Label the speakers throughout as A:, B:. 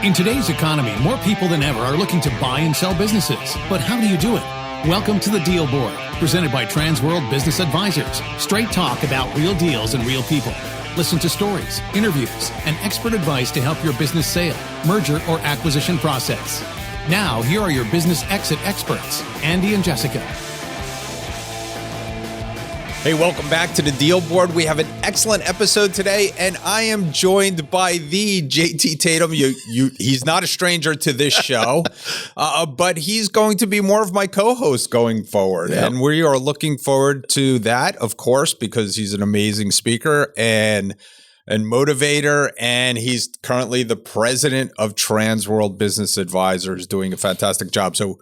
A: In today's economy, more people than ever are looking to buy and sell businesses. But how do you do it? Welcome to the Deal Board, presented by Transworld Business Advisors. Straight talk about real deals and real people. Listen to stories, interviews, and expert advice to help your business sale, merger, or acquisition process. Now, here are your business exit experts, Andy and Jessica.
B: Hey, welcome back to the Deal Board. We have an excellent episode today, and I am joined by the JT Tatem. He's not a stranger to this show, but he's going to be more of my co-host going forward. Yep. And we are looking forward to that, of course, because he's an amazing speaker and motivator, and he's currently the president of Transworld Business Advisors, doing a fantastic job. So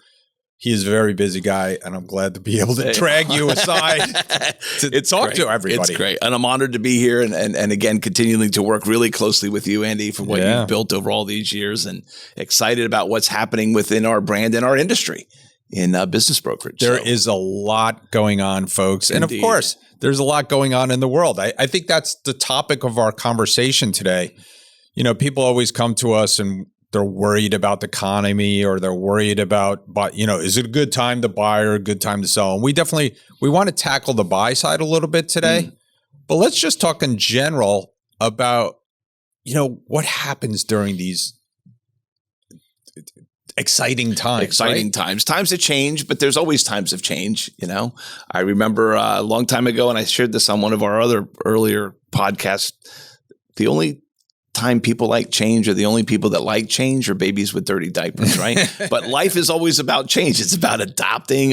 B: he is a very busy guy, and I'm glad to be able to drag you aside to talk to everybody.
C: It's great. And I'm honored to be here and again, continuing to work really closely with you, Andy, for what you've built over all these years, and excited about what's happening within our brand and our industry in business brokerage.
B: There is a lot going on, folks. And of course, there's a lot going on in the world. I think that's the topic of our conversation today. You know, people always come to us and they're worried about the economy, or they're worried about, is it a good time to buy or a good time to sell? And we want to tackle the buy side a little bit today, but let's just talk in general about, what happens during these exciting times.
C: Times of change, but there's always times of change. I remember a long time ago, and I shared this on one of our other earlier podcasts, the only time people like change, or the only people that like change, are babies with dirty diapers, right? But life is always about change. It's about adapting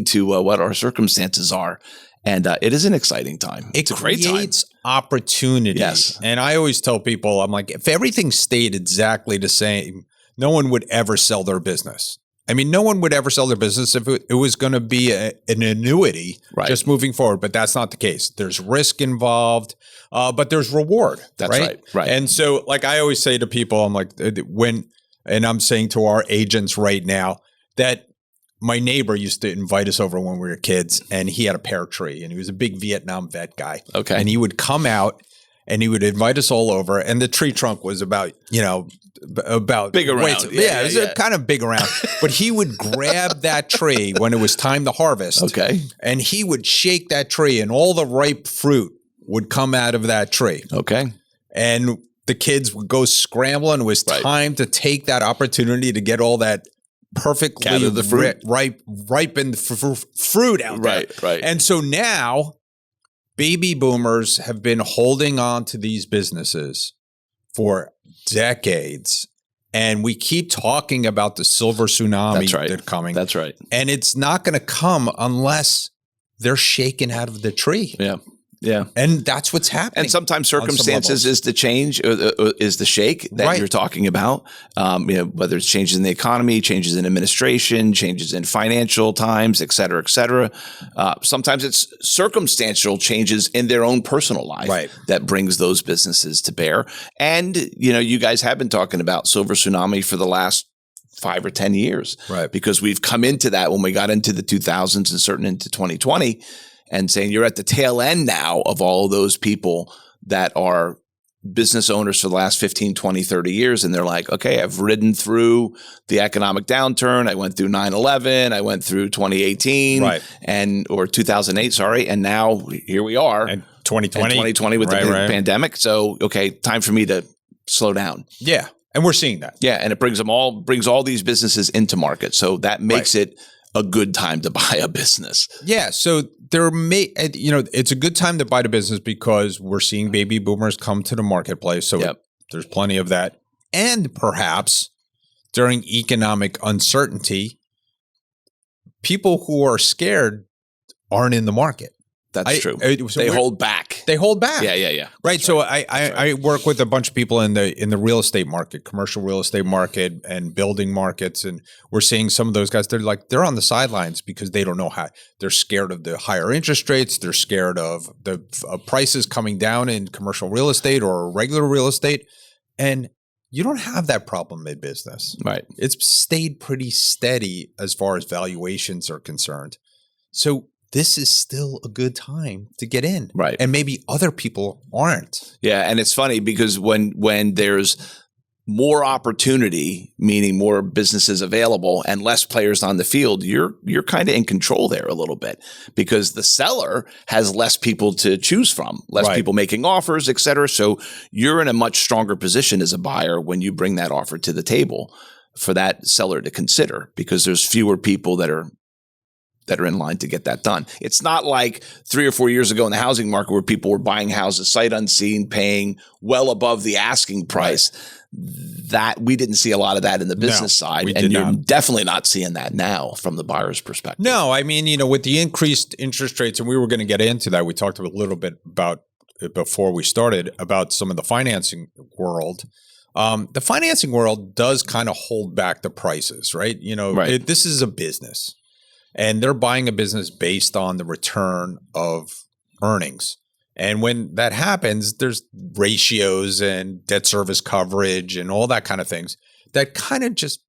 C: to what our circumstances are. And it is an exciting time.
B: It's a great time. It creates opportunity.
C: Yes.
B: And I always tell people, I'm like, if everything stayed exactly the same, no one would ever sell their business. I mean, no one would ever sell their business if it was going to be an annuity just moving forward. But that's not the case. There's risk involved, but there's reward.
C: That's right.
B: And so, like I always say to people, I'm like, and I'm saying to our agents right now, that my neighbor used to invite us over when we were kids, and he had a pear tree, and he was a big Vietnam vet guy.
C: Okay.
B: And he would come out and he would invite us all over, and the tree trunk was about
C: big around.
B: It was kind of big around. But he would grab that tree when it was time to harvest.
C: Okay.
B: And he would shake that tree, and all the ripe fruit would come out of that tree.
C: Okay.
B: And the kids would go scrambling. It was time to take that opportunity to get all that perfectly ripened fruit out there.
C: Right.
B: And so now baby boomers have been holding on to these businesses for decades, and we keep talking about the silver tsunami that's coming.
C: That's right.
B: And it's not going to come unless they're shaken out of the tree.
C: Yeah.
B: And that's what's happening.
C: And sometimes circumstances is the change, is the shake that you're talking about. Whether it's changes in the economy, changes in administration, changes in financial times, et cetera, et cetera. Sometimes it's circumstantial changes in their own personal life that brings those businesses to bear. And, you guys have been talking about silver tsunami for the last 5 or 10 years.
B: Right.
C: Because we've come into that when we got into the 2000s and certainly into 2020. And saying you're at the tail end now of all of those people that are business owners for the last 15, 20, 30 years. And they're like, okay, I've ridden through the economic downturn. I went through 9/11. I went through 2018 or 2008, sorry. And now here we are.
B: And 2020
C: with the pandemic. So, okay, time for me to slow down.
B: Yeah. And we're seeing that.
C: Yeah. And it brings all these businesses into market. So that makes it a good time to buy a business.
B: Yeah. So it's a good time to buy the business because we're seeing baby boomers come to the marketplace. So there's plenty of that. And perhaps during economic uncertainty, people who are scared aren't in the market.
C: That's true. They hold back.
B: They hold back.
C: Yeah.
B: Right. So I work with a bunch of people in the real estate market, commercial real estate market, and building markets, and we're seeing some of those guys. They're on the sidelines because they don't know how. They're scared of the higher interest rates. They're scared of the prices coming down in commercial real estate or regular real estate, and you don't have that problem in business.
C: Right.
B: It's stayed pretty steady as far as valuations are concerned. So this is still a good time to get in.
C: Right.
B: And maybe other people aren't.
C: Yeah. And it's funny because when there's more opportunity, meaning more businesses available and less players on the field, you're kind of in control there a little bit, because the seller has less people to choose from, less people making offers, et cetera. So you're in a much stronger position as a buyer when you bring that offer to the table for that seller to consider, because there's fewer people that are in line to get that done. It's not like 3 or 4 years ago in the housing market where people were buying houses sight unseen, paying well above the asking price. That we didn't see a lot of that in the business side, and you're definitely not seeing that now from the buyer's perspective.
B: No, I mean, with the increased interest rates, and we were going to get into that. We talked a little bit about it before we started about some of the financing world. The financing world does kind of hold back the prices, right? This is a business. And they're buying a business based on the return of earnings. And when that happens, there's ratios and debt service coverage and all that kind of things that kind of just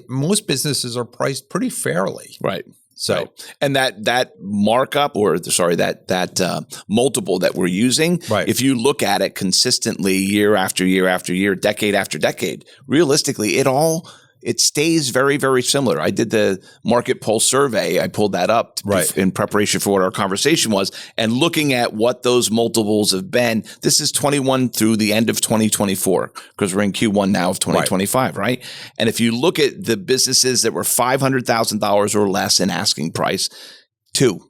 B: most businesses are priced pretty fairly.
C: Right. So, and that markup, that multiple that we're using, if you look at it consistently year after year after year, decade after decade, realistically, it stays very, very similar. I did the market pulse survey. I pulled that up in preparation for what our conversation was, and looking at what those multiples have been. This is 21 through the end of 2024, because we're in Q1 now of 2025, right? And if you look at the businesses that were $500,000 or less in asking price, 2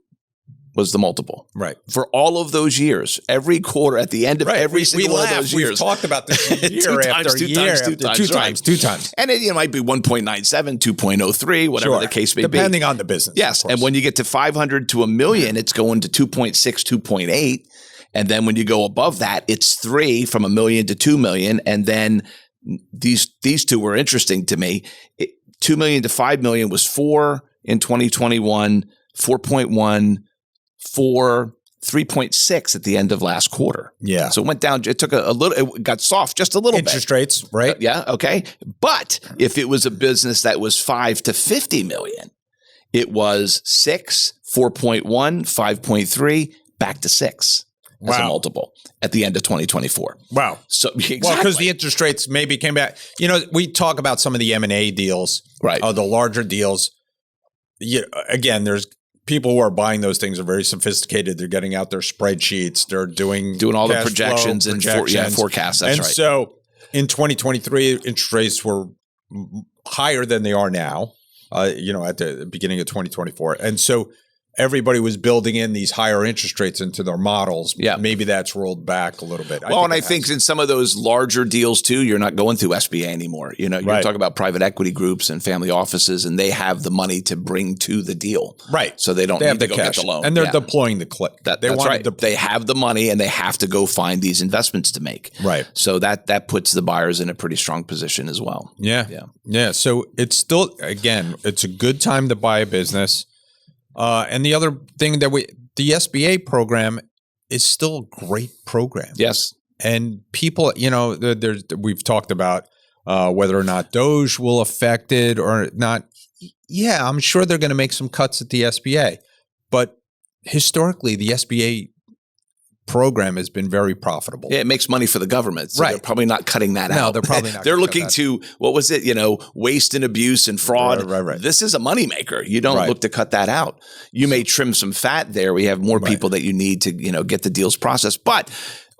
C: was the multiple.
B: Right.
C: For all of those years, every quarter, at the end of every single one of those years.
B: We've talked about this year after year. Two times.
C: And it might be 1.97, 2.03, whatever the case may be.
B: Depending on the business.
C: Yes. And when you get to 500 to $1 million, it's going to 2.6, 2.8. And then when you go above that, it's 3 from $1 million to 2 million. And then these two were interesting to me. 2 million to 5 million was 4 in 2021, 4.1, 4, 3.6 at the end of last quarter.
B: Yeah.
C: So it went down. It took a little, it got soft just a little bit.
B: Interest rates, right?
C: Yeah. Okay. But if it was a business that was 5 to 50 million, it was 6, 4.1, 5.3 back to 6 as a multiple at the end of 2024.
B: Wow.
C: So exactly.
B: Well, because the interest rates maybe came back. We talk about some of the M&A deals, right? The larger deals. Again, there's people who are buying those things are very sophisticated. They're getting out their spreadsheets. They're doing
C: all the projections and forecasts. That's right.
B: So in 2023, interest rates were higher than they are now, at the beginning of 2024. And so everybody was building in these higher interest rates into their models. Yeah. Maybe that's rolled back a little bit.
C: I think in some of those larger deals too, you're not going through SBA anymore. You're talking about private equity groups and family offices, and they have the money to bring to the deal.
B: Right.
C: So they don't need to go get the loan.
B: And they're deploying the clip.
C: That's right. They have the money and they have to go find these investments to make.
B: Right.
C: So that puts the buyers in a pretty strong position as well.
B: Yeah. Yeah. Yeah. So it's still, again, it's a good time to buy a business. And the other thing the SBA program is still a great program.
C: Yes.
B: And people, we've talked about whether or not Doge will affect it or not. Yeah, I'm sure they're going to make some cuts at the SBA. But historically, the SBA program has been very profitable.
C: Yeah, it makes money for the government. So they're probably not cutting that out.
B: No, they're probably not.
C: They're looking to, what was it? Waste and abuse and fraud.
B: Right.
C: This is a moneymaker. You don't look to cut that out. You may trim some fat there. We have more people that you need to, get the deals processed. But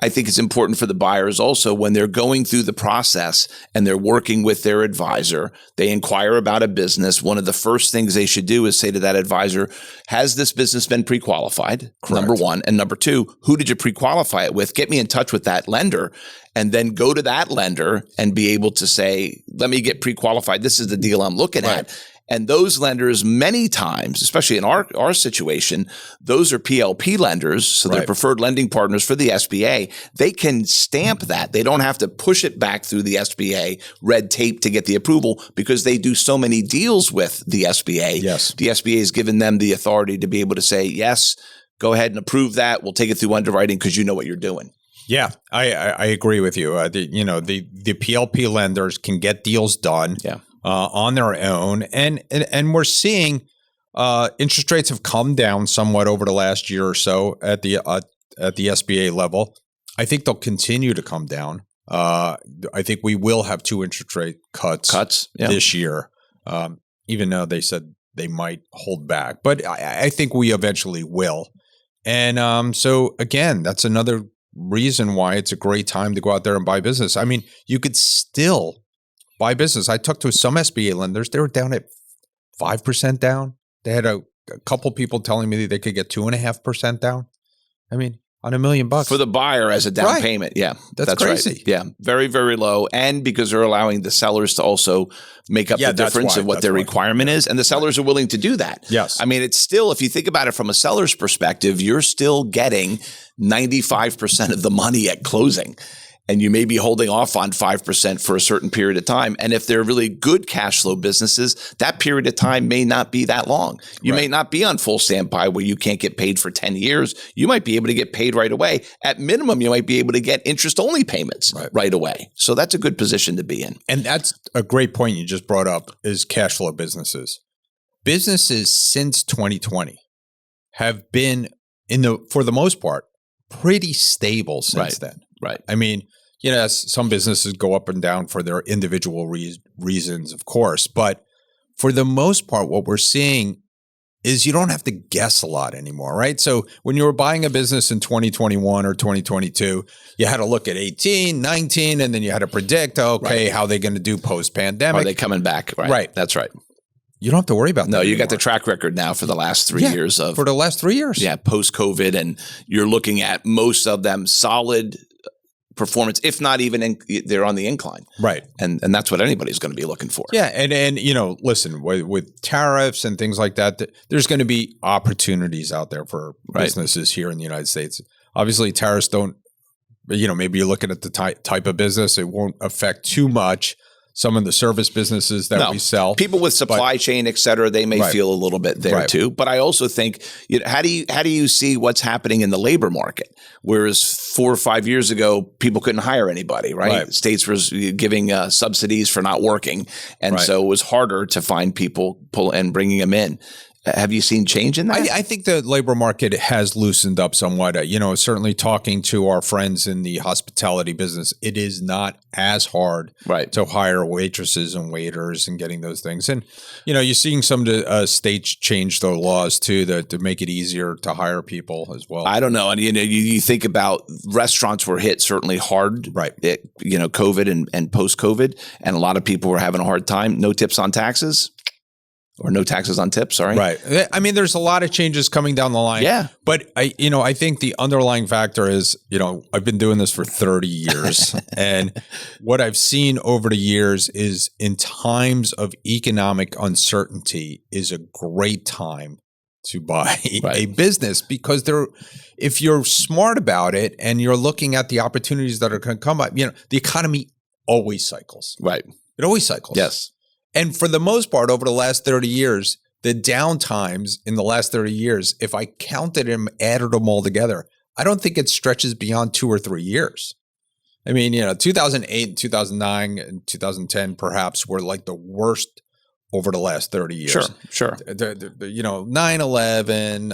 C: I think it's important for the buyers also when they're going through the process and they're working with their advisor, they inquire about a business. One of the first things they should do is say to that advisor, has this business been pre-qualified? Correct. Number one. And number two, who did you pre-qualify it with? Get me in touch with that lender and then go to that lender and be able to say, let me get pre-qualified. This is the deal I'm looking at. And those lenders, many times, especially in our situation, those are PLP lenders, so they're preferred lending partners for the SBA. They can stamp that. They don't have to push it back through the SBA red tape to get the approval because they do so many deals with the SBA.
B: Yes.
C: The SBA has given them the authority to be able to say, yes, go ahead and approve that. We'll take it through underwriting because you know what you're doing.
B: Yeah, I agree with you. The PLP lenders can get deals done. Yeah. On their own. And we're seeing interest rates have come down somewhat over the last year or so at the SBA level. I think they'll continue to come down I think we will have 2 interest rate cuts this year, even though they said they might hold back. But I think we eventually will. And so, again, that's another reason why it's a great time to go out there and buy business. I mean, you could still buy business. I talked to some SBA lenders. They were down at 5% down. They had a couple people telling me that they could get 2.5% down. I mean, on $1 million
C: for the buyer as a down payment. Yeah,
B: that's crazy.
C: Right. Yeah, very, very low. And because they're allowing the sellers to also make up the difference of what their requirement is. And the sellers are willing to do that.
B: Yes.
C: I mean, it's still, if you think about it from a seller's perspective, you're still getting 95% of the money at closing. And you may be holding off on 5% for a certain period of time. And if they're really good cash flow businesses, that period of time may not be that long. You may not be on full standby where you can't get paid for 10 years. You might be able to get paid right away. At minimum, you might be able to get interest-only payments right away. So that's a good position to be in.
B: And that's a great point you just brought up is cash flow businesses. Businesses since 2020 have been, for the most part, pretty stable since then.
C: Right.
B: I mean, some businesses go up and down for their individual reasons, of course. But for the most part, what we're seeing is you don't have to guess a lot anymore, right? So when you were buying a business in 2021 or 2022, you had to look at 18, 19, and then you had to predict, how are they going to do post-pandemic?
C: Are they coming back?
B: Right.
C: That's right.
B: You don't have to worry about that
C: No, you
B: anymore.
C: got the track record now for the last 3 years.
B: For the last 3 years.
C: Yeah, post-COVID. And you're looking at most of them solid performance, if not even they're on the incline.
B: Right.
C: And that's what anybody's going to be looking for.
B: Yeah. And listen, with tariffs and things like that, there's going to be opportunities out there for businesses here in the United States. Obviously, tariffs don't, maybe you're looking at the type of business. It won't affect too much some of the service businesses that we sell.
C: People with supply chain, et cetera, they may feel a little bit there too. But I also think, how do you see what's happening in the labor market? Whereas 4 or 5 years ago, people couldn't hire anybody, right? States were giving subsidies for not working. And so it was harder to find people and bringing them in. Have you seen change in that?
B: I think the labor market has loosened up somewhat. Certainly talking to our friends in the hospitality business, it is not as hard to hire waitresses and waiters and getting those things. And, you're seeing some of the states change their laws too to make it easier to hire people as well.
C: I don't know. And, you think about restaurants were hit certainly hard, COVID and post-COVID. And a lot of people were having a hard time. No tips on taxes. Or no taxes on tips, sorry.
B: Right. I mean, there's a lot of changes coming down the line.
C: Yeah.
B: But I think the underlying factor is, I've been doing this for 30 years. And what I've seen over the years is in times of economic uncertainty is a great time to buy a business because if you're smart about it and you're looking at the opportunities that are going to come up, the economy always cycles.
C: Right.
B: It always cycles.
C: Yes.
B: And for the most part, over the last 30 years, the downtimes in the last 30 years, if I counted them, added them all together, I don't think it stretches beyond 2 or 3 years. I mean, 2008, 2009, and 2010 perhaps were like the worst over the last 30 years.
C: Sure.
B: 9/11,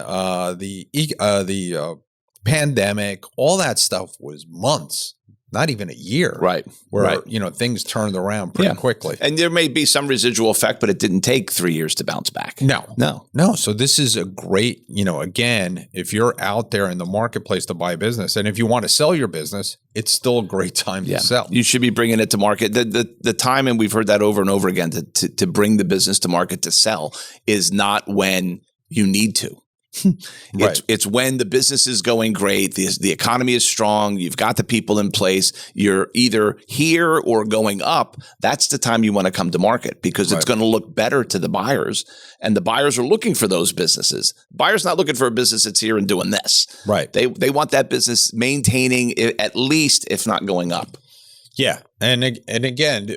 B: the pandemic, all that stuff was months. Not even a year.
C: Right.
B: Where, things turned around pretty quickly.
C: And there may be some residual effect, but it didn't take 3 years to bounce back.
B: No. So this is a great, again, if you're out there in the marketplace to buy a business, and if you want to sell your business, it's still a great time to sell.
C: You should be bringing it to market. The time, and we've heard that over and over again, to bring the business to market to sell is not when you need to. It's when the business is going great, the economy is strong, you've got the people in place, you're either here or going up. That's the time you want to come to market because it's going to look better to the buyers, and the buyers are looking for those businesses. Buyers not looking for a business that's here and doing this.
B: Right.
C: They want that business maintaining it at least, if not going up.
B: Yeah, and again,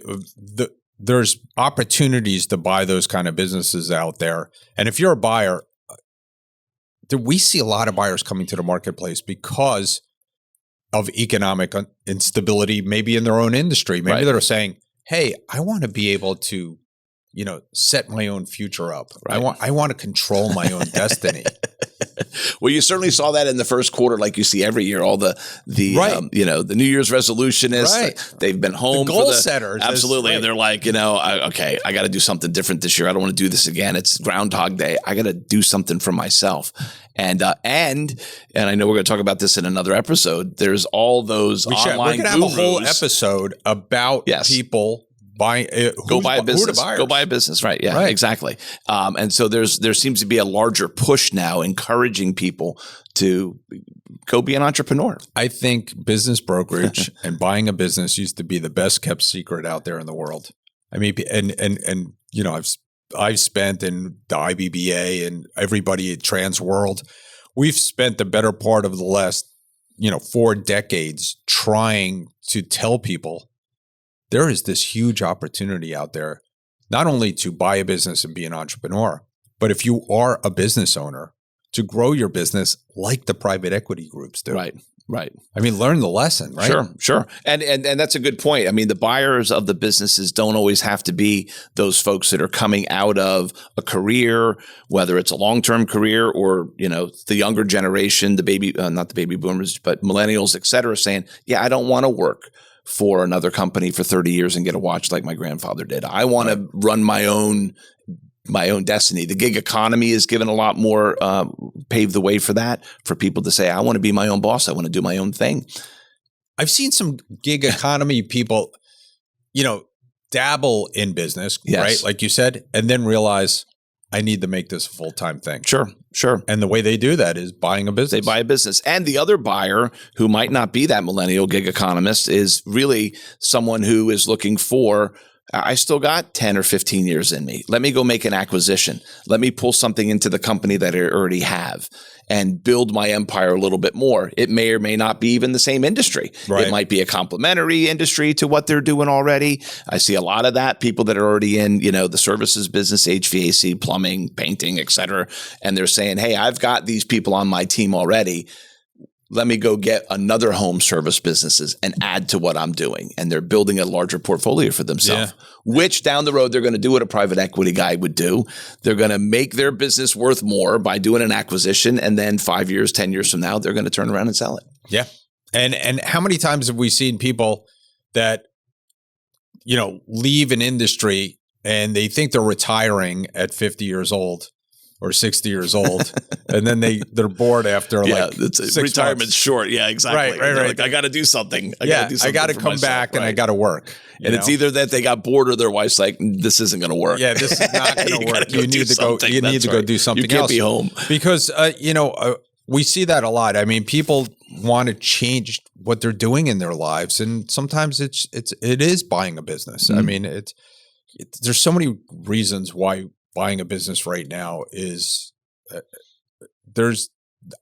B: there's opportunities to buy those kind of businesses out there, and if you're a buyer. We see a lot of buyers coming to the marketplace because of economic instability, maybe in their own industry. Maybe they're saying, hey, I want to be able to, set my own future up. I want to control my own destiny.
C: Well, you certainly saw that in the first quarter, like you see every year. All the the New Year's resolutionists, they've been home.
B: The goal setters.
C: Absolutely. And they're like, okay, I got to do something different this year. I don't want to do this again. It's Groundhog Day. I got to do something for myself. And I know we're going to talk about this in another episode. There's all those online
B: We're going to have a whole episode about people
C: go buy a business. Right. Yeah, right. Exactly. And so there seems to be a larger push now encouraging people to go be an entrepreneur.
B: I think business brokerage and buying a business used to be the best kept secret out there in the world. I mean, and I've spent in the IBBA and everybody at Transworld. We've spent the better part of the last, 4 decades trying to tell people there is this huge opportunity out there, not only to buy a business and be an entrepreneur, but if you are a business owner, to grow your business like the private equity groups do.
C: Right.
B: I mean, learn the lesson, right?
C: Sure. And that's a good point. I mean, the buyers of the businesses don't always have to be those folks that are coming out of a career, whether it's a long-term career or, the younger generation, not the baby boomers, but millennials, et cetera, saying, yeah, I don't want to work for another company for 30 years and get a watch like my grandfather did. I want to run my own destiny. The gig economy has given a lot more, paved the way for that, for people to say, I want to be my own boss. I want to do my own thing.
B: I've seen some gig economy people, dabble in business, right? Like you said, and then realize I need to make this a full-time thing.
C: Sure.
B: And the way they do that is buying a business.
C: They buy a business. And the other buyer, who might not be that millennial gig economist, is really someone who is looking for, I still got 10 or 15 years in me. Let me go make an acquisition. Let me pull something into the company that I already have and build my empire a little bit more. It may or may not be even the same industry. Right. It might be a complementary industry to what they're doing already. I see a lot of that, people that are already in, the services business, HVAC, plumbing, painting, et cetera. And they're saying, hey, I've got these people on my team already. Let me go get another home service businesses and add to what I'm doing. And they're building a larger portfolio for themselves, which down the road, they're going to do what a private equity guy would do. They're going to make their business worth more by doing an acquisition. And then 5 years, 10 years from now, they're going to turn around and sell it.
B: Yeah. And how many times have we seen people that, leave an industry and they think they're retiring at 50 years old or 60 years old, and then they're bored after
C: retirement's
B: months.
C: Short. Yeah, exactly.
B: Right.
C: Like, I got to do something.
B: I got to come back and I got to work.
C: And it's either that they got bored or their wife's like, this isn't going to work.
B: Yeah, this is not going to work. You need to go. You need to go do something else.
C: You can't be home
B: because we see that a lot. I mean, people want to change what they're doing in their lives, and sometimes it is buying a business. Mm-hmm. I mean, there's so many reasons why buying a business right now is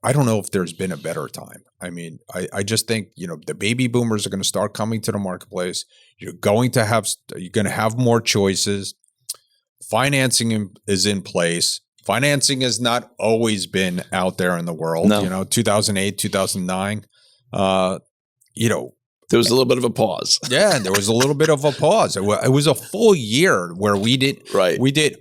B: I don't know if there's been a better time. I mean, I just think, the baby boomers are going to start coming to the marketplace. You're going to have more choices. Financing is in place. Financing has not always been out there in the world.
C: No.
B: 2008, 2009,
C: there was a little bit of a pause.
B: Yeah, there was a little bit of a pause. It was a full year where we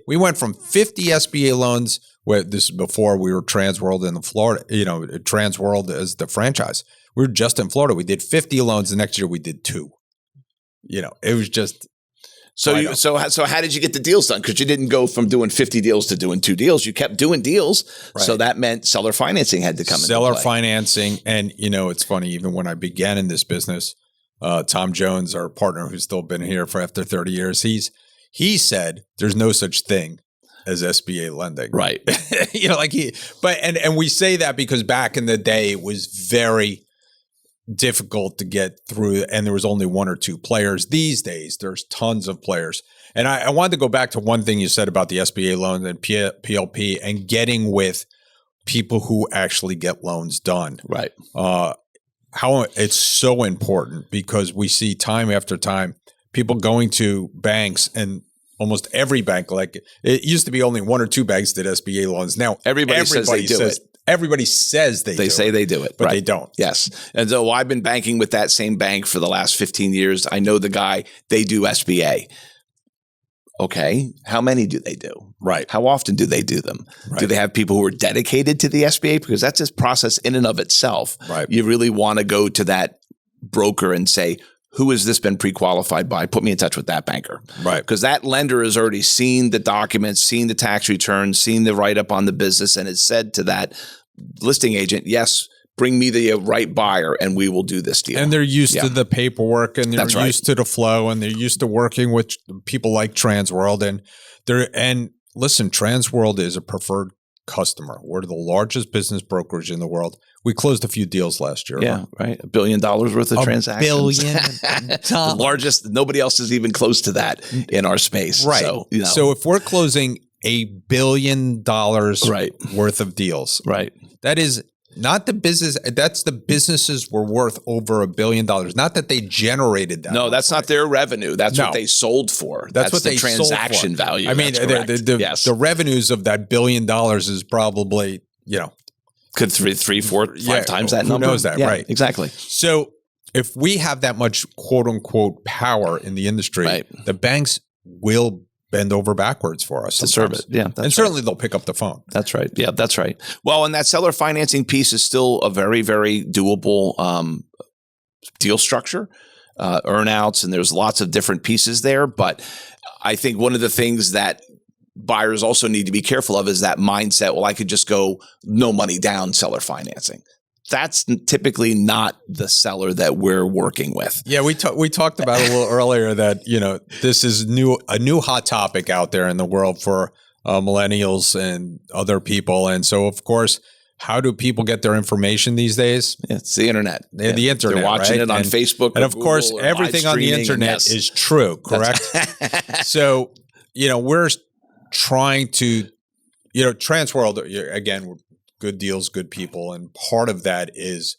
B: went from 50 SBA loans, where this is before we were Transworld in Florida, Transworld as the franchise. We were just in Florida. We did 50 loans. The next year we did 2. It was just.
C: So how did you get the deals done? Because you didn't go from doing 50 deals to doing 2 deals. You kept doing deals. Right. So that meant seller financing had to come in.
B: Seller financing. And, it's funny, even when I began in this business, Tom Jones, our partner who's still been here for after 30 years, he said there's no such thing as SBA lending.
C: Right.
B: And we say that because back in the day it was very difficult to get through, and there was only 1 or 2 players. These days, there's tons of players. And I wanted to go back to one thing you said about the SBA loans and PLP and getting with people who actually get loans done.
C: Right.
B: How it's so important, because we see time after time people going to banks, and almost every bank, like it used to be only 1 or 2 banks did SBA loans. Now everybody says they do it. Everybody says they say
C: they do it,
B: but they don't.
C: Yes. And so I've been banking with that same bank for the last 15 years. I know the guy, they do SBA. Okay, how many do they do?
B: Right.
C: How often do they do them? Right. Do they have people who are dedicated to the SBA? Because that's a process in and of itself.
B: Right.
C: You really want to go to that broker and say, who has this been pre-qualified by? Put me in touch with that banker.
B: Right.
C: Because that lender has already seen the documents, seen the tax returns, seen the write-up on the business, and has said to that listing agent, yes, bring me the right buyer and we will do this deal.
B: And they're used to the paperwork, and they're
C: That's
B: used to the flow, and they're used to working with people like Transworld. And listen, Transworld is a preferred customer. We're the largest business brokerage in the world. We closed a few deals last year.
C: Yeah, right. $1 billion worth of transactions. The largest. Nobody else is even close to that in our space.
B: Right.
C: So,
B: so if we're closing $1 billion worth of deals,
C: right,
B: that is not the business. That's the businesses were worth over $1 billion. Not that they generated that.
C: No, that's not their revenue. That's what they sold for.
B: That's what
C: the
B: they
C: transaction
B: sold for.
C: value.
B: I mean, the revenues of that $1 billion is probably,
C: could 3, 4, 5 times that number.
B: Who knows that, right?
C: Exactly.
B: So if we have that much quote unquote power in the industry, the banks will bend over backwards for us
C: to serve it. Yeah.
B: And certainly they'll pick up the phone.
C: That's right. Yeah, that's right. Well, and that seller financing piece is still a very, very doable deal structure, earnouts, and there's lots of different pieces there. But I think one of the things that buyers also need to be careful of is that mindset, well, I could just go no money down seller financing. That's typically not the seller that we're working with.
B: Yeah, we talked about it a little earlier that, this is a new hot topic out there in the world for millennials and other people. And so, of course, how do people get their information these days?
C: It's the internet.
B: The internet.
C: They're watching it on Facebook.
B: And of course, everything on the internet is true, correct? So, we're trying to, Transworld, again, we're good deals, good people. And part of that is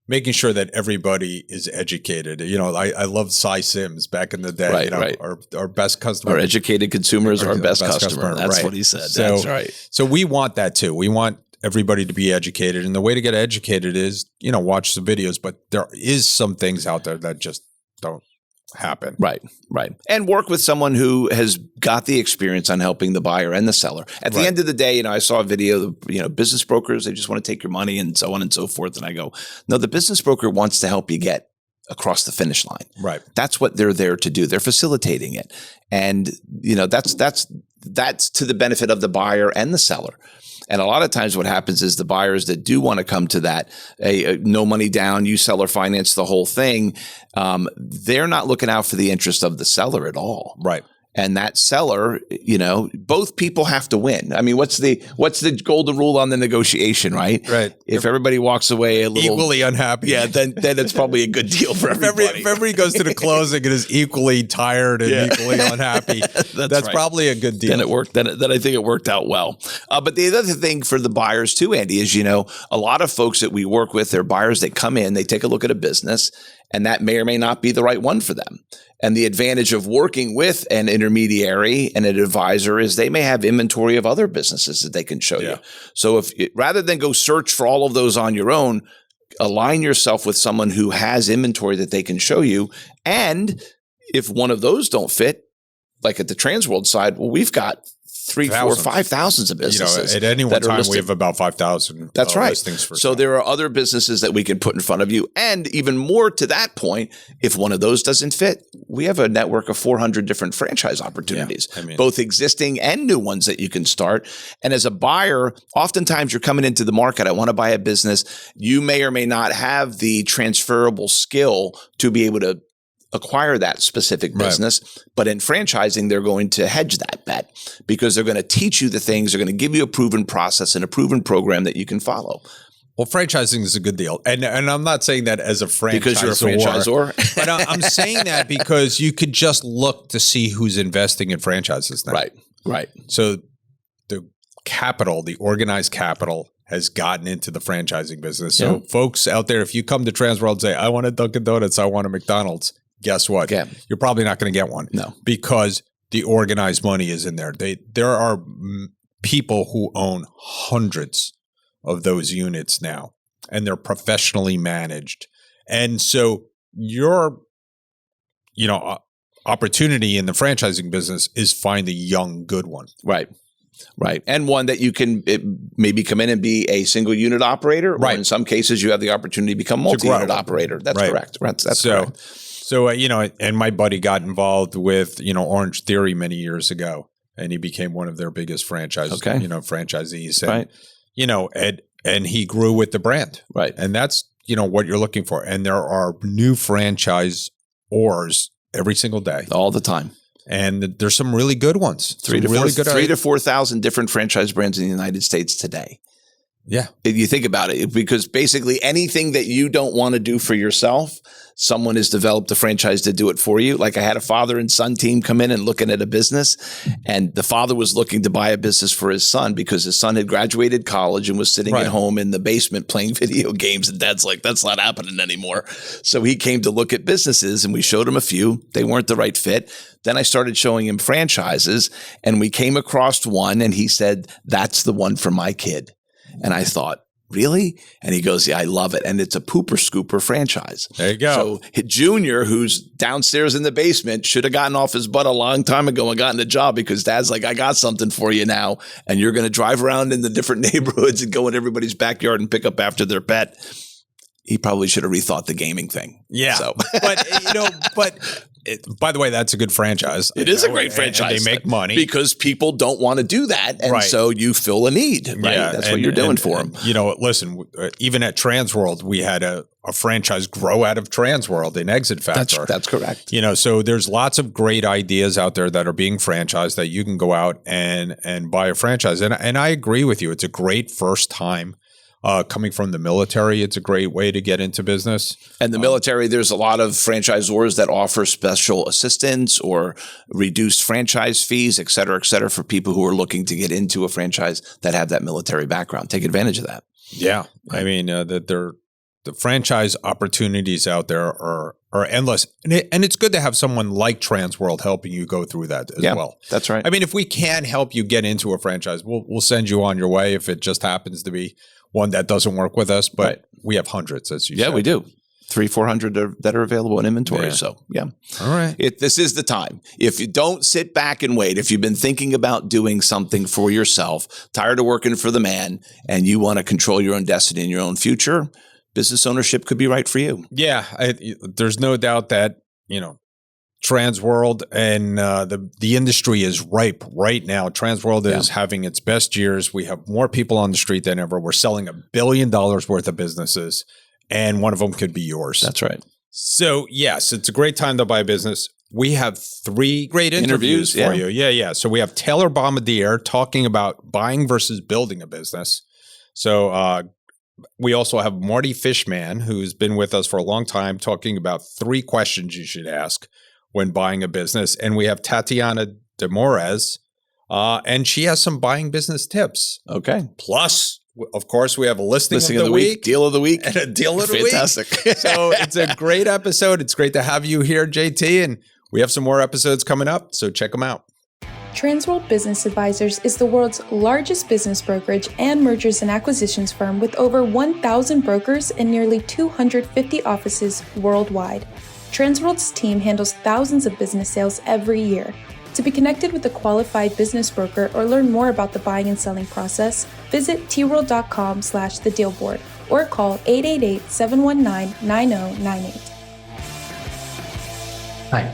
B: making sure that everybody is educated. I loved Cy Sims back in the day.
C: Right.
B: Our best customer.
C: Our educated consumers are our best customer. That's what he said. That's right.
B: So we want that too. We want everybody to be educated. And the way to get educated is, watch the videos. But there is some things out there that just don't happen.
C: Right. And work with someone who has got the experience on helping the buyer and the seller. At the end of the day, I saw a video of, business brokers, they just want to take your money and so on and so forth. And I go, no, the business broker wants to help you get across the finish line.
B: Right.
C: That's what they're there to do. They're facilitating it. And, that's to the benefit of the buyer and the seller. And a lot of times what happens is the buyers that do want to come to that, no money down, you seller finance the whole thing, they're not looking out for the interest of the seller at all.
B: Right.
C: And that seller, both people have to win. I mean, what's the golden rule on the negotiation, right?
B: Right.
C: If everybody walks away a little
B: equally unhappy,
C: then it's probably a good deal for everybody.
B: If everybody goes to the closing and is equally tired and equally unhappy, that's probably a good deal.
C: Then it worked. Then I think it worked out well. But the other thing for the buyers too, Andy, is a lot of folks that we work with, they're buyers that come in, they take a look at a business, and that may or may not be the right one for them. And the advantage of working with an intermediary and an advisor is they may have inventory of other businesses that they can show you. So rather than go search for all of those on your own, align yourself with someone who has inventory that they can show you. And if one of those don't fit, like at the Transworld side, well, we've got 3, 4, 5,000 of businesses.
B: At any one time, we have about 5,000
C: That's right.
B: listings for
C: so there are other businesses that we can put in front of you. And even more to that point, if one of those doesn't fit, we have a network of 400 different franchise opportunities, both existing and new ones that you can start. And as a buyer, oftentimes you're coming into the market, I want to buy a business. You may or may not have the transferable skill to be able to acquire that specific business. Right. But in franchising, they're going to hedge that bet because they're going to teach you the things. They're going to give you a proven process and a proven program that you can follow.
B: Well, franchising is a good deal. And I'm not saying that as a franchisor.
C: Because you're a franchisor.
B: But I'm saying that because you could just look to see who's investing in franchises now.
C: Right.
B: So the organized capital has gotten into the franchising business. So folks out there, if you come to Transworld and say, I want a Dunkin' Donuts, I want a McDonald's, guess what?
C: Yeah.
B: You're probably not going to get one.
C: No.
B: Because the organized money is in there. There are people who own hundreds of those units now, and they're professionally managed. And so opportunity in the franchising business is find a young, good one.
C: Right. Right. And one that you can maybe come in and be a single unit operator. Or in some cases, you have the opportunity to become multi-unit operator. That's correct. That's correct.
B: So, and my buddy got involved with, Orange Theory many years ago, and he became one of their biggest franchisees. And, and he grew with the brand. Right. And that's, what you're looking for. And there are new franchisors every single day.
C: All the time.
B: And there's some really good ones.
C: 3,000 to 4,000 different franchise brands in the United States today.
B: Yeah.
C: If you think about it, because basically anything that you don't want to do for yourself, someone has developed a franchise to do it for you. Like I had a father and son team come in and looking at a business, and the father was looking to buy a business for his son because his son had graduated college and was sitting at home in the basement playing video games. And dad's like, that's not happening anymore. So he came to look at businesses, and we showed him a few. They weren't the right fit. Then I started showing him franchises, and we came across one, and he said, that's the one for my kid. And I thought, really? And he goes, yeah, I love it. And it's a pooper scooper franchise.
B: There you go.
C: So Junior, who's downstairs in the basement, should have gotten off his butt a long time ago and gotten a job, because dad's like, I got something for you now. And you're going to drive around in the different neighborhoods and go in everybody's backyard and pick up after their pet. He probably should have rethought the gaming thing.
B: Yeah. So. By the way, that's a good franchise.
C: It is a great franchise.
B: And they make money.
C: Because people don't want to do that. And so you fill a need. Right? Yeah, that's what you're doing for them.
B: Listen, even at Transworld, we had a franchise grow out of Transworld in Exit Factor.
C: That's correct.
B: So there's lots of great ideas out there that are being franchised that you can go out and buy a franchise. And I agree with you. It's a great first time. Coming from the military, it's a great way to get into business.
C: And the military, there's a lot of franchisors that offer special assistance or reduced franchise fees, et cetera, for people who are looking to get into a franchise that have that military background. Take advantage of that.
B: Yeah. I mean, the franchise opportunities out there are endless. And it's good to have someone like Transworld helping you go through that as well.
C: That's right.
B: I mean, if we can help you get into a franchise, we'll send you on your way if it just happens to be one that doesn't work with us, but we have hundreds, as you said.
C: Yeah, we do. 300-400 that are available in inventory. Yeah. So, yeah.
B: All right.
C: This is the time. If you don't sit back and wait, if you've been thinking about doing something for yourself, tired of working for the man, and you want to control your own destiny and your own future, business ownership could be right for you.
B: Yeah. There's no doubt that, Transworld and the industry is ripe right now. Transworld is having its best years. We have more people on the street than ever. We're selling $1 billion worth of businesses, and one of them could be yours.
C: That's right.
B: So, yes, it's a great time to buy a business. We have 3 great interviews for you. Yeah. So we have Taylor Bombardiere talking about buying versus building a business. So we also have Marty Fishman, who's been with us for a long time, talking about 3 questions you should ask when buying a business. And we have Tatiana DeMoraes, and she has some buying business tips.
C: Okay.
B: Plus, of course, we have a listing of the week,
C: deal of the week,
B: and a deal of the
C: Fantastic.
B: Week. So it's a great episode. It's great to have you here, JT, and we have some more episodes coming up, so check them out.
D: Transworld Business Advisors is the world's largest business brokerage and mergers and acquisitions firm with over 1,000 brokers and nearly 250 offices worldwide. Transworld's team handles thousands of business sales every year. To be connected with a qualified business broker or learn more about the buying and selling process, visit tworld.com/thedealboard or call 888-719-9098.
E: Hi,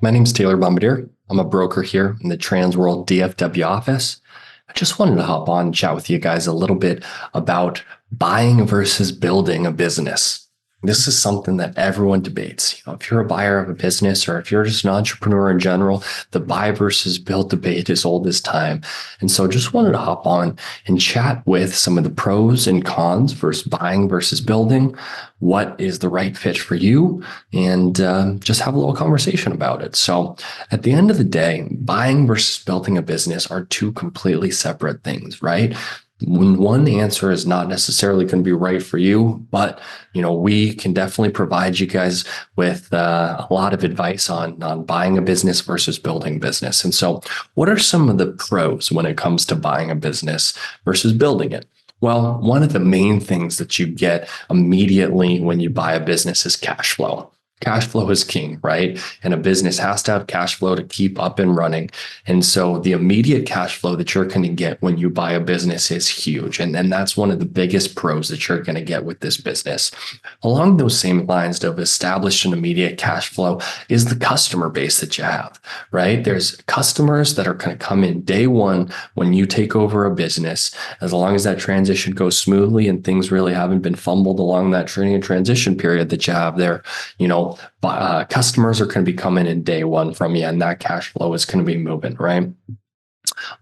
E: my name is Taylor Bombardiere. I'm a broker here in the Transworld DFW office. I just wanted to hop on and chat with you guys a little bit about buying versus building a business. This is something that everyone debates. If you're a buyer of a business or if you're just an entrepreneur in general, the buy versus build debate is old as time. And so just wanted to hop on and chat with some of the pros and cons versus buying versus building. What is the right fit for you? And just have a little conversation about it. So at the end of the day, buying versus building a business are 2 completely separate things, right? When one answer is not necessarily going to be right for you, but we can definitely provide you guys with a lot of advice on buying a business versus building business. And so what are some of the pros when it comes to buying a business versus building it? Well, one of the main things that you get immediately when you buy a business is cash flow. Cash flow is king, right? And a business has to have cash flow to keep up and running. And so the immediate cash flow that you're going to get when you buy a business is huge. And that's one of the biggest pros that you're going to get with this business. Along those same lines of established and immediate cash flow is the customer base that you have, right? There's customers that are going to come in day one when you take over a business, as long as that transition goes smoothly and things really haven't been fumbled along that training and transition period that you have there. Customers are going to be coming in day one from you, and that cash flow is going to be moving, right?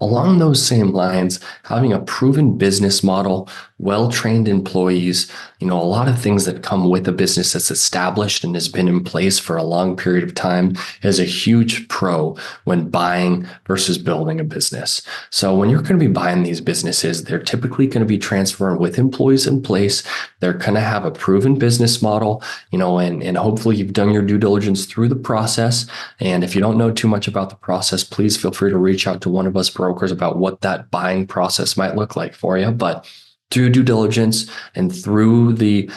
E: Along those same lines, having a proven business model, well-trained employees, a lot of things that come with a business that's established and has been in place for a long period of time is a huge pro when buying versus building a business. So when you're going to be buying these businesses, they're typically going to be transferred with employees in place. They're going to have a proven business model, and hopefully you've done your due diligence through the process. And if you don't know too much about the process, please feel free to reach out to one of us brokers about what that buying process might look like for you. But through due diligence and through the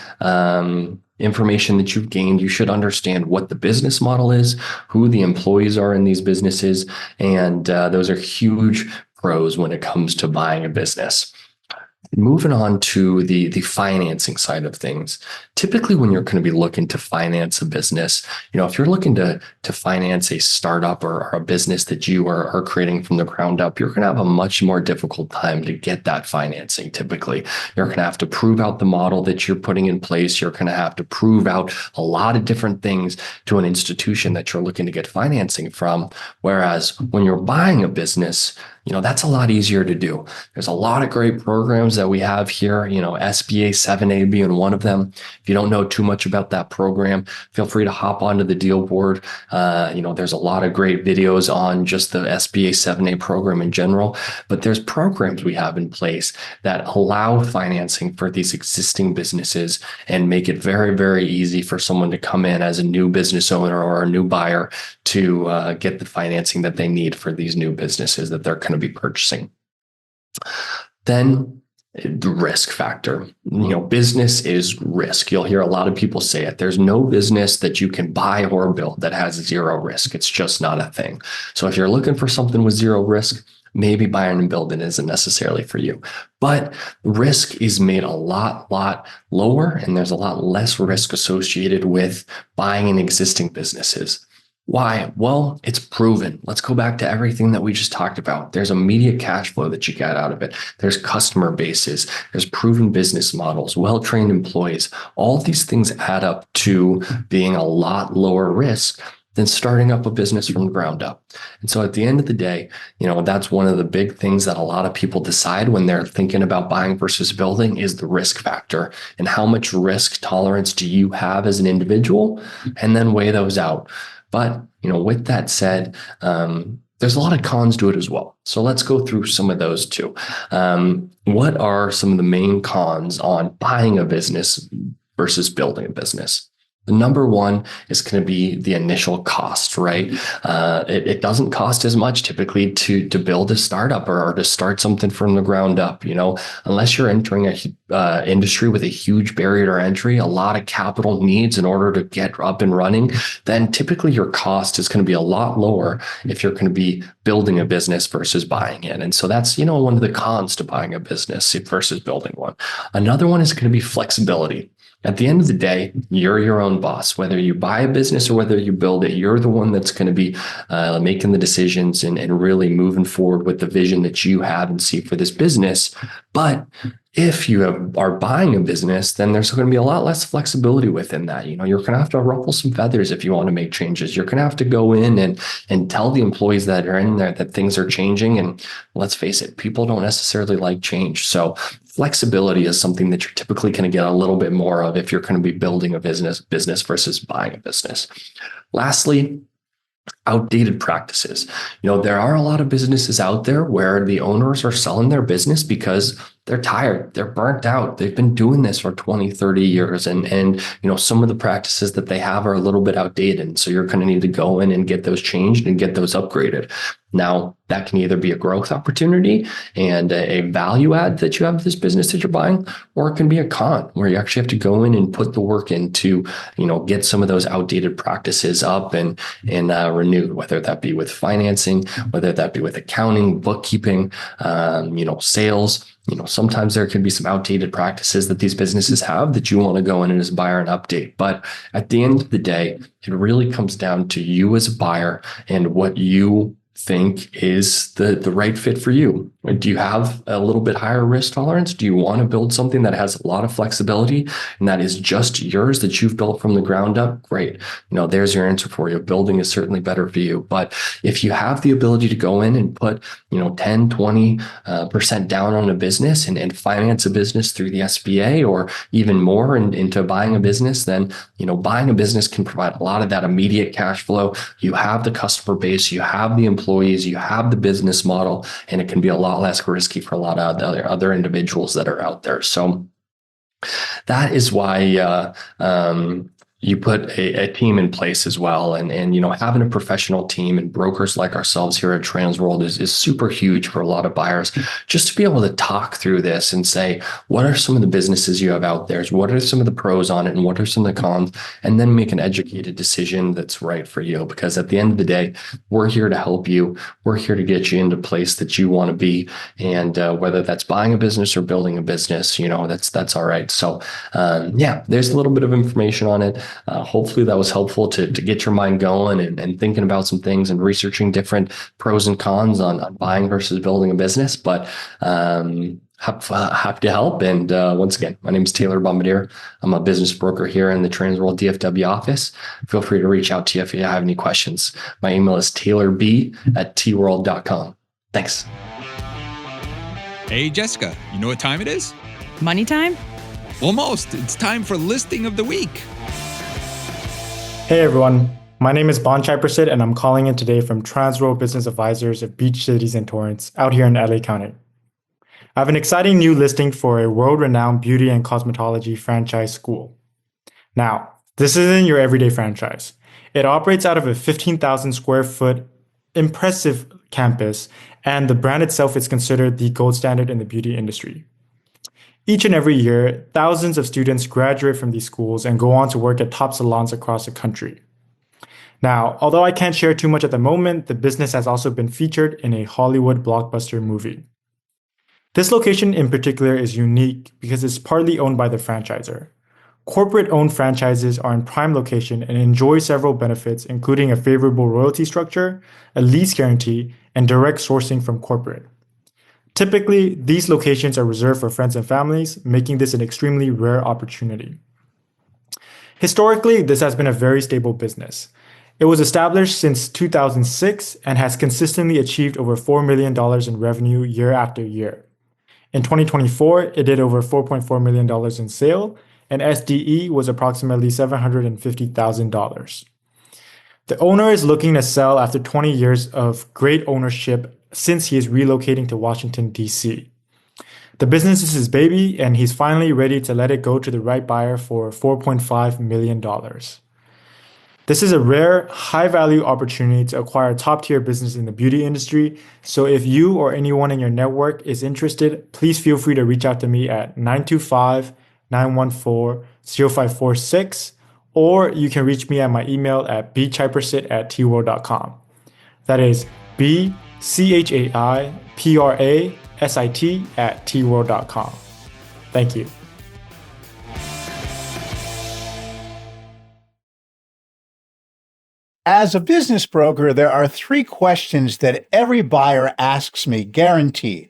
E: information that you've gained, you should understand what the business model is, who the employees are in these businesses, and those are huge pros when it comes to buying a business. Moving on to the financing side of things. Typically, when you're going to be looking to finance a business, if you're looking to finance a startup or a business that you are creating from the ground up, you're going to have a much more difficult time to get that financing. Typically, you're going to have to prove out the model that you're putting in place. You're going to have to prove out a lot of different things to an institution that you're looking to get financing from. Whereas when you're buying a business, that's a lot easier to do. There's a lot of great programs that we have here, SBA 7A being one of them. If you don't know too much about that program, feel free to hop onto the deal board. There's a lot of great videos on just the SBA 7A program in general, but there's programs we have in place that allow financing for these existing businesses and make it very, very easy for someone to come in as a new business owner or a new buyer to get the financing that they need for these new businesses that they're going to be purchasing. Then the risk factor. Business is risk. You'll hear a lot of people say it. There's no business that you can buy or build that has zero risk. It's just not a thing. So if you're looking for something with zero risk, maybe buying and building isn't necessarily for you. But risk is made a lot lower, and there's a lot less risk associated with buying in existing businesses. Why? Well, it's proven. Let's go back to everything that we just talked about. There's immediate cash flow that you get out of it. There's customer bases. There's proven business models, well-trained employees. All these things add up to being a lot lower risk than starting up a business from the ground up. And so at the end of the day, that's one of the big things that a lot of people decide when they're thinking about buying versus building is the risk factor and how much risk tolerance do you have as an individual, and then weigh those out. But, with that said, there's a lot of cons to it as well. So let's go through some of those too. What are some of the main cons on buying a business versus building a business? The number one is going to be the initial cost, right? It doesn't cost as much typically to build a startup or to start something from the ground up. Unless you're entering a industry with a huge barrier to entry, a lot of capital needs in order to get up and running, then typically your cost is going to be a lot lower if you're going to be building a business versus buying it. And so that's, one of the cons to buying a business versus building one. Another one is going to be flexibility. At the end of the day, you're your own boss. Whether you buy a business or whether you build it, you're the one that's going to be making the decisions and really moving forward with the vision that you have and see for this business. But if you are buying a business, then there's going to be a lot less flexibility within that. You're going to have to ruffle some feathers if you want to make changes. You're going to have to go in and tell the employees that are in there that things are changing. And let's face it, people don't necessarily like change. So flexibility is something that you're typically going to get a little bit more of if you're going to be building a business versus buying a business. Lastly, outdated practices. There are a lot of businesses out there where the owners are selling their business because they're tired, they're burnt out. They've been doing this for 20, 30 years. And some of the practices that they have are a little bit outdated. So you're going to need to go in and get those changed and get those upgraded. Now, that can either be a growth opportunity and a value add that you have this business that you're buying, or it can be a con where you actually have to go in and put the work in to, get some of those outdated practices up and renewed, whether that be with financing, whether that be with accounting, bookkeeping, sales. Sometimes there can be some outdated practices that these businesses have that you want to go in and as a buyer and update. But at the end of the day, it really comes down to you as a buyer and what you think is the right fit for you. Do you have a little bit higher risk tolerance? Do you want to build something that has a lot of flexibility and that is just yours that you've built from the ground up? Great. There's your answer for you. Building is certainly better for you. But if you have the ability to go in and put, 10, 20% down on a business and finance a business through the SBA or even more into buying a business, then, buying a business can provide a lot of that immediate cash flow. You have the customer base, you have the employees, you have the business model, and it can be a lot less risky for a lot of other individuals that are out there. So that is why you put a team in place as well. And having a professional team and brokers like ourselves here at Transworld is super huge for a lot of buyers, just to be able to talk through this and say, what are some of the businesses you have out there? What are some of the pros on it? And what are some of the cons? And then make an educated decision that's right for you. Because at the end of the day, we're here to help you. We're here to get you into a place that you want to be. And whether that's buying a business or building a business, that's all right. So there's a little bit of information on it. Hopefully that was helpful to get your mind going and thinking about some things and researching different pros and cons on buying versus building a business. But happy to help. And once again, my name is Taylor Bombardiere. I'm a business broker here in the Transworld DFW office. Feel free to reach out to you if you have any questions. My email is taylorb@tworld.com. Thanks.
F: Hey, Jessica, you know what time it is?
G: Money time?
F: Almost. It's time for listing of the week.
H: Hey everyone, my name is Chaiprasit and I'm calling in today from Transworld Business Advisors of Beach Cities and Torrance out here in LA County. I have an exciting new listing for a world-renowned beauty and cosmetology franchise school. Now, this isn't your everyday franchise. It operates out of a 15,000 square foot impressive campus, and the brand itself is considered the gold standard in the beauty industry. Each and every year, thousands of students graduate from these schools and go on to work at top salons across the country. Now, although I can't share too much at the moment, the business has also been featured in a Hollywood blockbuster movie. This location in particular is unique because it's partly owned by the franchisor. Corporate-owned franchises are in prime location and enjoy several benefits, including a favorable royalty structure, a lease guarantee, and direct sourcing from corporate. Typically, these locations are reserved for friends and families, making this an extremely rare opportunity. Historically, this has been a very stable business. It was established since 2006 and has consistently achieved over $4 million in revenue year after year. In 2024, it did over $4.4 million in sale, and SDE was approximately $750,000. The owner is looking to sell after 20 years of great ownership since he is relocating to Washington, D.C. The business is his baby, and he's finally ready to let it go to the right buyer for $4.5 million. This is a rare, high-value opportunity to acquire a top-tier business in the beauty industry, so if you or anyone in your network is interested, please feel free to reach out to me at 925-914-0546, or you can reach me at my email at bchaiprasit@tworld.com. That is BCHAIPRASIT@tworld.com. Thank you.
I: As a business broker, there are 3 questions that every buyer asks me, guaranteed.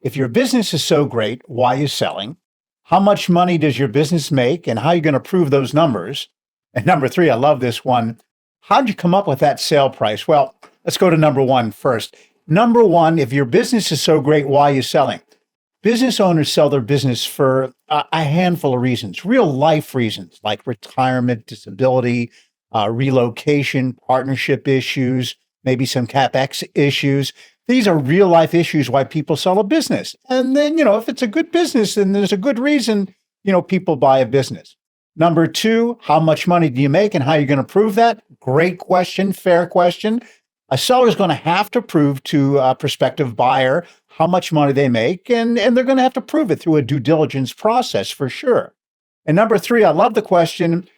I: If your business is so great, why are you selling? How much money does your business make, and how are you going to prove those numbers? And number 3, I love this one. How'd you come up with that sale price? Well, let's go to number 1 first. Number 1, if your business is so great, why are you selling? Business owners sell their business for a handful of reasons, real life reasons like retirement, disability, relocation, partnership issues, maybe some CapEx issues. These are real life issues why people sell a business. And then, if it's a good business and there's a good reason, people buy a business. Number 2, how much money do you make and how are you going to prove that? Great question, fair question. A seller is going to have to prove to a prospective buyer how much money they make, and they're going to have to prove it through a due diligence process for sure. And number three, I love the question,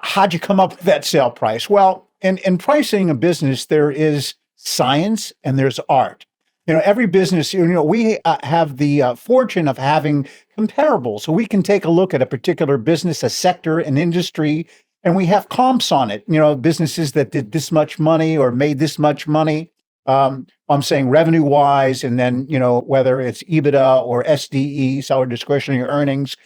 I: how'd you come up with that sale price? Well, in pricing a business, there is science and there's art. Every business, we have the fortune of having comparables. So we can take a look at a particular business, a sector, an industry, and we have comps on it. Businesses that did this much money or made this much money. I'm saying revenue wise, and then, whether it's EBITDA or SDE, seller discretionary earnings.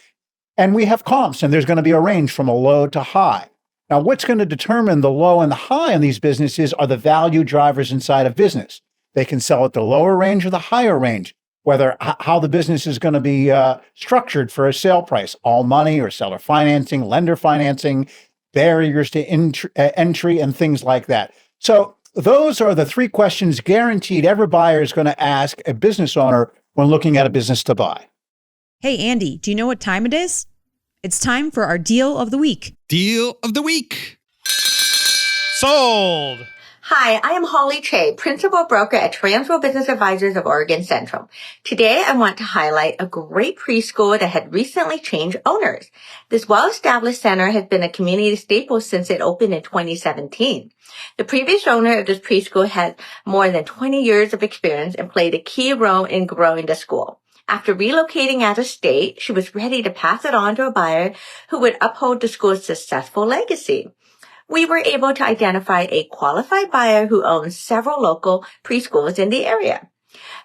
I: And we have comps, and there's going to be a range from a low to high. Now, what's going to determine the low and the high in these businesses are the value drivers inside of business. They can sell at the lower range or the higher range, whether how the business is going to be structured for a sale price, all money or seller financing, lender financing, barriers to entry, and things like that. So those are the three questions guaranteed every buyer is going to ask a business owner when looking at a business to buy.
G: Hey, Andy, do you know what time it is? It's time for our deal of the week.
F: Deal of the week.
J: Sold.
K: Hi, I am Hollie Choe, Principal Broker at Transworld Business Advisors of Oregon Central. Today, I want to highlight a great preschool that had recently changed owners. This well-established center has been a community staple since it opened in 2017. The previous owner of this preschool has more than 20 years of experience and played a key role in growing the school. After relocating out of state, she was ready to pass it on to a buyer who would uphold the school's successful legacy. We were able to identify a qualified buyer who owns several local preschools in the area.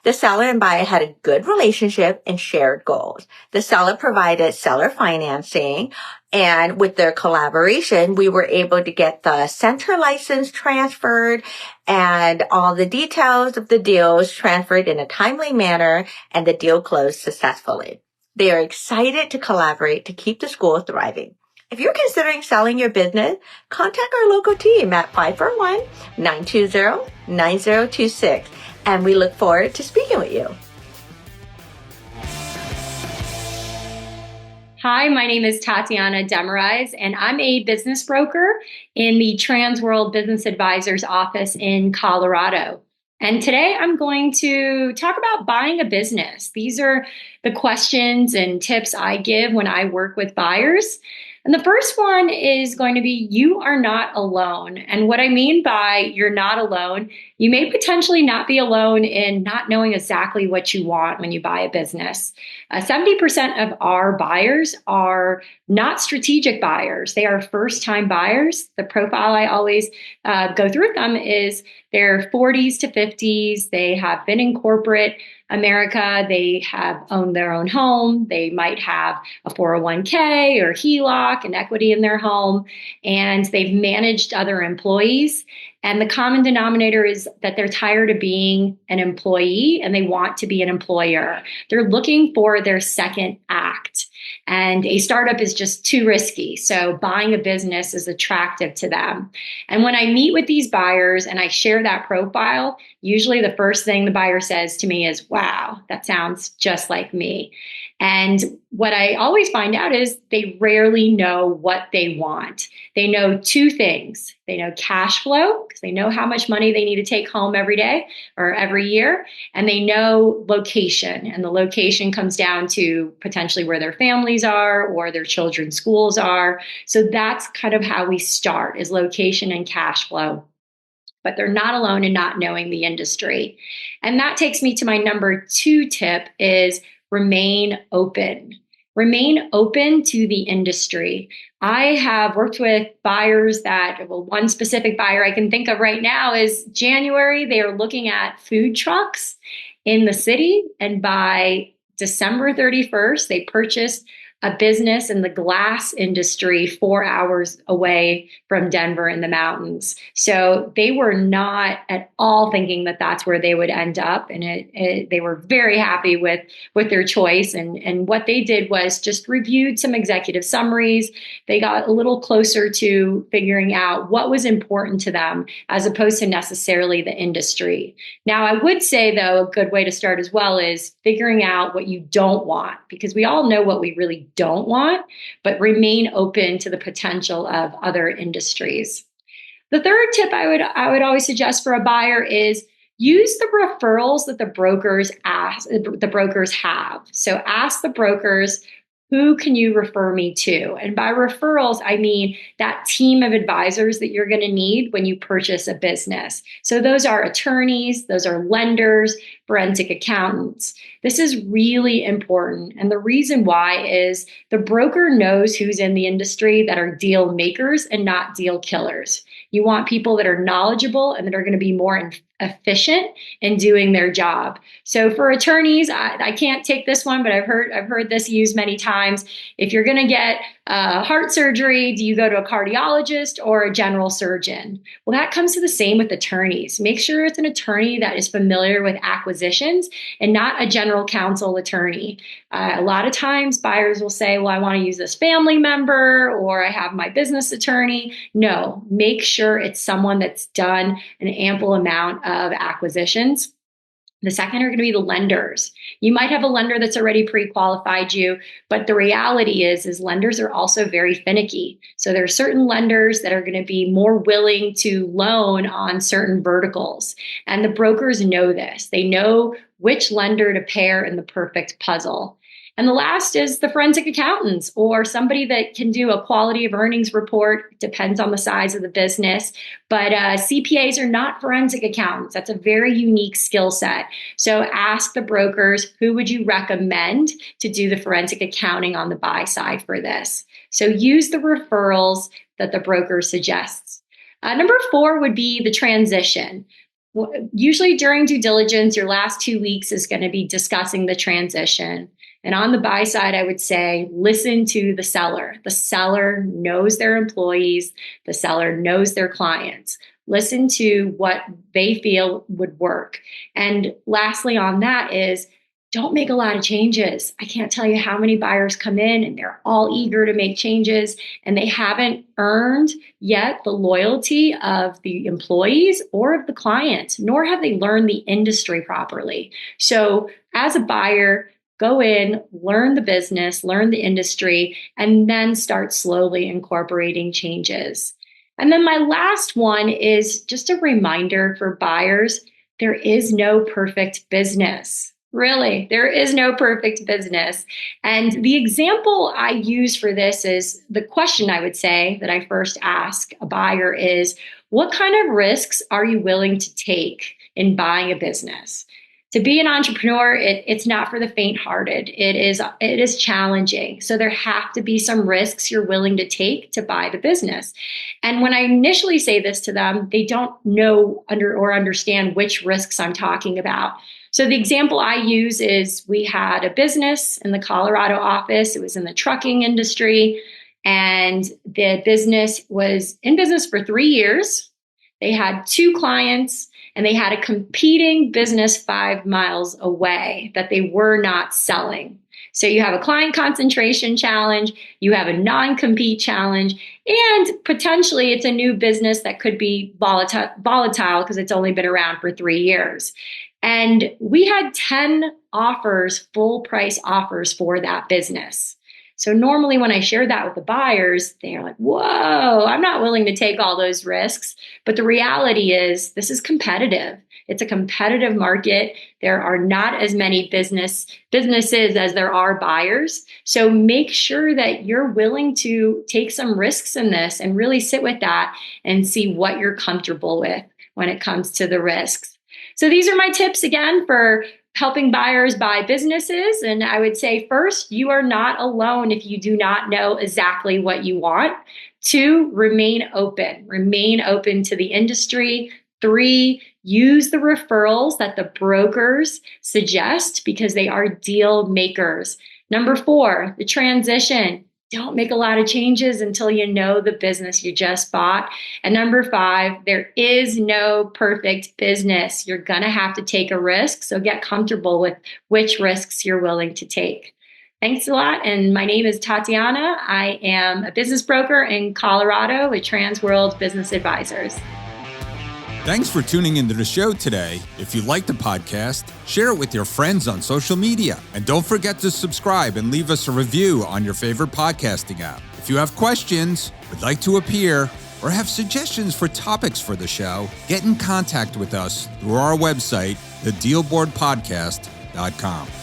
K: The seller and buyer had a good relationship and shared goals. The seller provided seller financing, and with their collaboration, we were able to get the center license transferred and all the details of the deals transferred in a timely manner, and the deal closed successfully. They are excited to collaborate to keep the school thriving. If you're considering selling your business, contact our local team at 541-920-9026, and we look forward to speaking with you.
L: Hi, my name is Tatiana DeMoraes, and I'm a business broker in the Transworld Business Advisors office in Colorado. And today I'm going to talk about buying a business. These are the questions and tips I give when I work with buyers. And the first one is going to be, you are not alone. And what I mean by you're not alone, you may potentially not be alone in not knowing exactly what you want when you buy a business. 70% of our buyers are not strategic buyers. They are first-time buyers. The profile I always go through with them is they're 40s to 50s. They have been in corporate America. They have owned their own home. They might have a 401k or HELOC and equity in their home, and they've managed other employees. And the common denominator is that they're tired of being an employee and they want to be an employer. They're looking for their second act. And a startup is just too risky. So buying a business is attractive to them. And when I meet with these buyers and I share that profile, usually the first thing the buyer says to me is, wow, that sounds just like me. And what I always find out is they rarely know what they want. They know two things. They know cash flow, because they know how much money they need to take home every day or every year. And they know location. And the location comes down to potentially where their families are or their children's schools are. So that's kind of how we start, is location and cash flow. But they're not alone in not knowing the industry. And that takes me to my number 2 tip is remain open. Remain open to the industry. I have worked with buyers that, well, one specific buyer I can think of right now is January. They are looking at food trucks in the city. And by December 31st, they purchased a business in the glass industry 4 hours away from Denver in the mountains. So they were not at all thinking that that's where they would end up. And they were very happy with their choice. And what they did was just reviewed some executive summaries. They got a little closer to figuring out what was important to them as opposed to necessarily the industry. Now, I would say, though, a good way to start as well is figuring out what you don't want, because we all know what we really don't want, but remain open to the potential of other industries. The third tip I would always suggest for a buyer is use the referrals that the brokers have. So ask the brokers, who can you refer me to? And by referrals, I mean that team of advisors that you're going to need when you purchase a business. So those are attorneys, those are lenders, forensic accountants. This is really important. And the reason why is the broker knows who's in the industry that are deal makers and not deal killers. You want people that are knowledgeable and that are going to be more efficient in doing their job. So for attorneys, I can't take this one, but I've heard this used many times. If you're going to get heart surgery, do you go to a cardiologist or a general surgeon? Well, that comes to the same with attorneys. Make sure it's an attorney that is familiar with acquisitions and not a general counsel attorney. A lot of times buyers will say, well, I want to use this family member or I have my business attorney. No, make sure it's someone that's done an ample amount of acquisitions. The second are going to be the lenders. You might have a lender that's already pre-qualified you, but the reality is lenders are also very finicky. So there are certain lenders that are going to be more willing to loan on certain verticals. And the brokers know this. They know which lender to pair in the perfect puzzle. And the last is the forensic accountants or somebody that can do a quality of earnings report. It depends on the size of the business, but CPAs are not forensic accountants. That's a very unique skill set. So ask the brokers, who would you recommend to do the forensic accounting on the buy side for this? So use the referrals that the broker suggests. Number 4 would be the transition. Usually during due diligence, your last 2 weeks is going to be discussing the transition. And on the buy side, I would say, listen to the seller. The seller knows their employees. The seller knows their clients. Listen to what they feel would work. And lastly on that is, don't make a lot of changes. I can't tell you how many buyers come in and they're all eager to make changes and they haven't earned yet the loyalty of the employees or of the client, nor have they learned the industry properly. So as a buyer, go in, learn the business, learn the industry, and then start slowly incorporating changes. And then my last one is just a reminder for buyers, there is no perfect business. Really, there is no perfect business. And the example I use for this is the question I would say that I first ask a buyer is, what kind of risks are you willing to take in buying a business? To be an entrepreneur, it's not for the faint-hearted. It is challenging. So there have to be some risks you're willing to take to buy the business. And when I initially say this to them, they don't know or understand which risks I'm talking about. So the example I use is we had a business in the Colorado office. It was in the trucking industry, and the business was in business for 3 years. They had 2 clients. And they had a competing business 5 miles away that they were not selling. So you have a client concentration challenge, you have a non-compete challenge, and potentially it's a new business that could be volatile because it's only been around for 3 years. And we had 10 offers, full price offers for that business. So normally when I share that with the buyers, they're like, whoa, I'm not willing to take all those risks. But the reality is this is competitive. It's a competitive market. There are not as many businesses as there are buyers. So make sure that you're willing to take some risks in this and really sit with that and see what you're comfortable with when it comes to the risks. So these are my tips again for helping buyers buy businesses. And I would say first, you are not alone if you do not know exactly what you want. 2, remain open to the industry. 3, use the referrals that the brokers suggest because they are deal makers. Number 4, the transition. Don't make a lot of changes until you know the business you just bought. And number 5, there is no perfect business. You're going to have to take a risk. So get comfortable with which risks you're willing to take. Thanks a lot. And my name is Tatiana. I am a business broker in Colorado with Transworld Business Advisors.
B: Thanks for tuning into the show today. If you like the podcast, share it with your friends on social media. And don't forget to subscribe and leave us a review on your favorite podcasting app. If you have questions, would like to appear, or have suggestions for topics for the show, get in contact with us through our website, thedealboardpodcast.com.